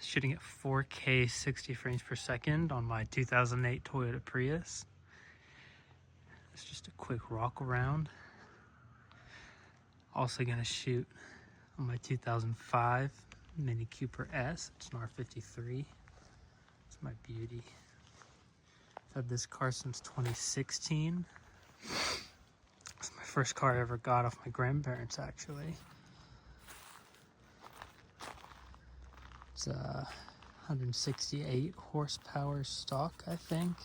Shooting at 4K 60 frames per second on my 2008 Toyota Prius. It's just a quick rock around. Also gonna shoot on my 2005 Mini Cooper S. It's an R53. It's my beauty. I've had this car since 2016. It's my first car I ever got off my grandparents, actually. It's 168 horsepower stock, I think,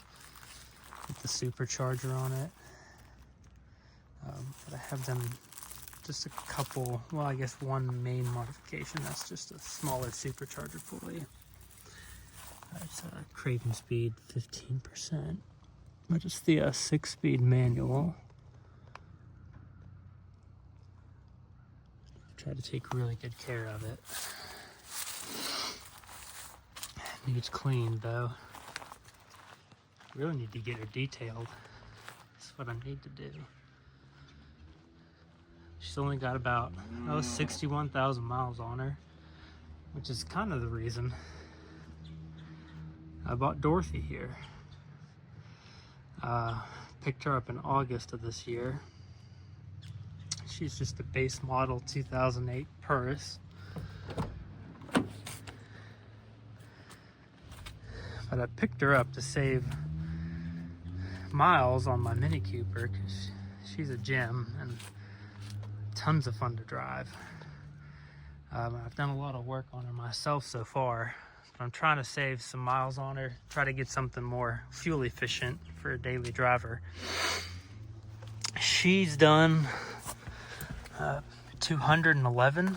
with the supercharger on it. But I have them just a couple, well, I guess one main modification. That's just a smaller supercharger pulley. It's a craving speed 15%, but it's the 6-speed manual. Try to take really good care of it. Needs cleaned though. Really need to get her detailed. That's what I need to do. She's only got about 61,000 miles on her, which is kind of the reason I bought Dorothy here. Picked her up in August of this year. She's just a base model 2008 Prius. But I picked her up to save miles on my Mini Cooper because she's a gem and tons of fun to drive. I've done a lot of work on her myself so far, but I'm trying to save some miles on her, try to get something more fuel efficient for a daily driver. She's done 211.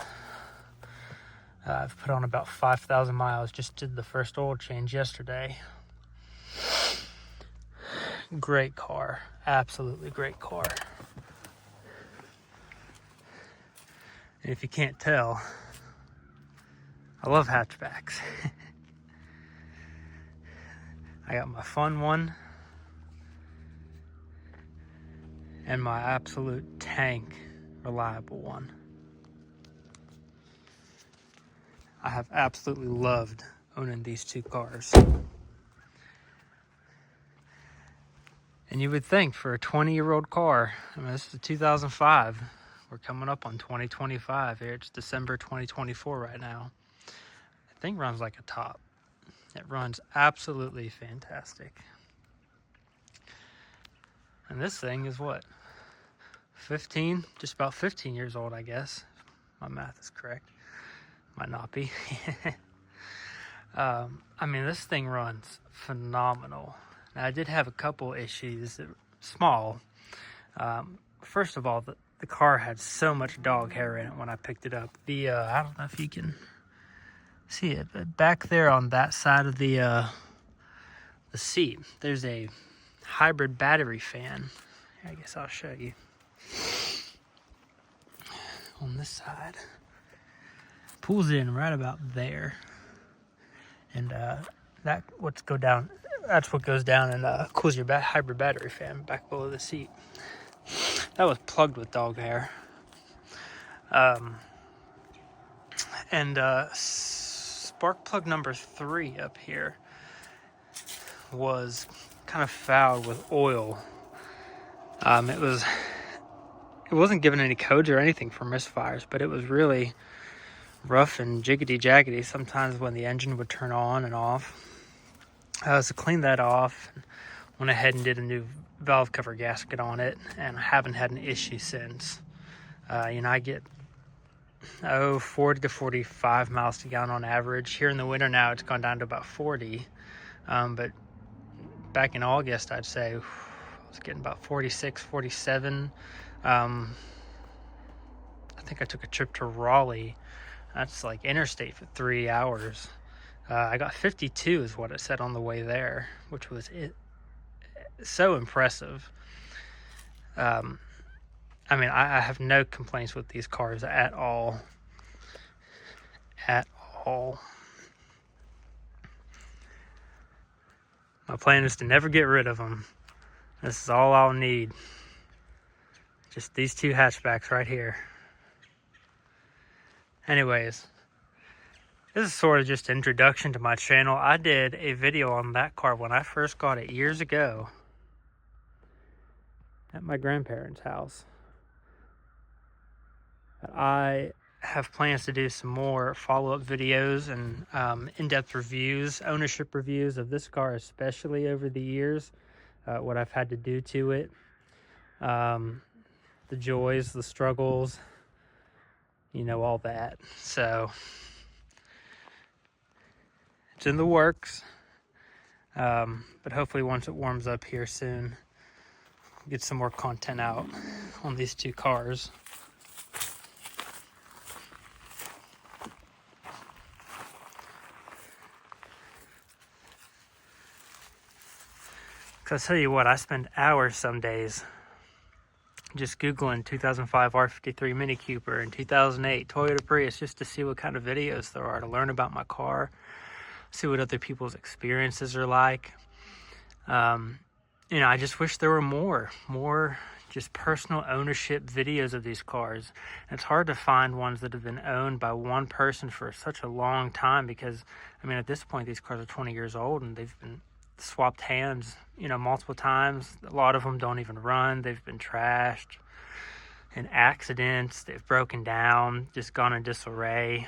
I've put on about 5,000 miles. Just did the first oil change yesterday. Great car. Absolutely great car. And if you can't tell, I love hatchbacks. I got my fun one and my absolute tank reliable one. I have absolutely loved owning these two cars. And you would think for a 20-year-old car, I mean, this is a 2005. We're coming up on 2025 here. It's December 2024 right now. The thing runs like a top. It runs absolutely fantastic. And this thing is what? 15, just about 15 years old, I guess. My math is correct. Might not be. I mean, this thing runs phenomenal. Now, I did have a couple issues, small. First of all, the car had so much dog hair in it when I picked it up. I don't know if you can see it, but back there on that side of the seat, there's a hybrid battery fan. I guess I'll show you. On this side. Pulls in right about there, and that's what goes down and cools your hybrid battery fan back below the seat. That was plugged with dog hair. And spark plug number 3 up here was kind of fouled with oil. It wasn't given any codes or anything for misfires, but it was really rough and jiggity-jaggedy sometimes when the engine would turn on and off. So cleaned that off, went ahead and did a new valve cover gasket on it, and I haven't had an issue since. I get 40 to 45 miles to gallon on average. Here in the winter now it's gone down to about 40, but back in August I'd say I was getting about 46, 47. I think I took a trip to Raleigh. That's like interstate for 3 hours. I got 52 is what it said on the way there, which was so impressive. I mean, I have no complaints with these cars at all. At all. My plan is to never get rid of them. This is all I'll need. Just these two hatchbacks right here. Anyways, This is sort of just introduction to my channel. I did a video on that car when I first got it years ago at my grandparents' house. I have plans to do some more follow-up videos and in-depth reviews, ownership reviews of this car, especially over the years, what I've had to do to it, the joys, the struggles, you know, all that. So it's in the works, but hopefully once it warms up here soon, get some more content out on these two cars. Because I'll tell you what, I spend hours some days just Googling 2005 R53 Mini Cooper and 2008 Toyota Prius just to see what kind of videos there are, to learn about my car, see what other people's experiences are like. You know, I just wish there were more just personal ownership videos of these cars. And it's hard to find ones that have been owned by one person for such a long time, because, I mean, at this point, these cars are 20 years old and they've been swapped hands, you know, multiple times. A lot of them don't even run. They've been trashed in accidents. They've broken down, just gone in disarray.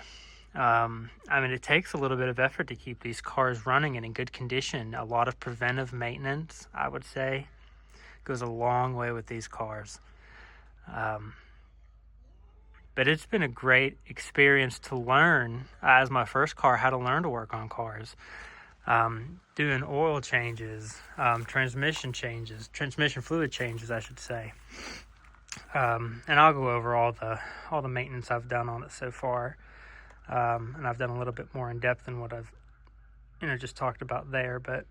I mean, it takes a little bit of effort to keep these cars running and in good condition. A lot of preventive maintenance, I would say, goes a long way with these cars. But it's been a great experience to learn, as my first car, how to learn to work on cars. Doing oil changes, transmission fluid changes, I should say. And I'll go over all the maintenance I've done on it so far. And I've done a little bit more in depth than what I've, you know, just talked about there. But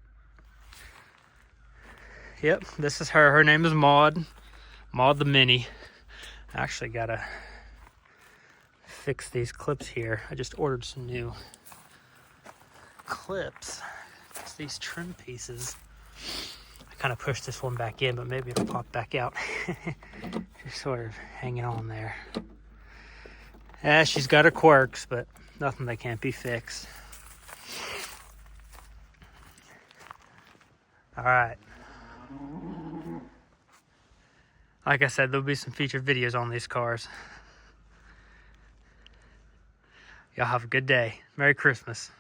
yep, this is her. Her name is Maud the Mini. I actually gotta fix these clips here. I just ordered some new clips. It's these trim pieces. I kind of pushed this one back in, but maybe it'll pop back out. Just sort of hanging on there. Yeah, she's got her quirks, but nothing that can't be fixed. All right. Like I said, there'll be some featured videos on these cars. Y'all have a good day. Merry Christmas.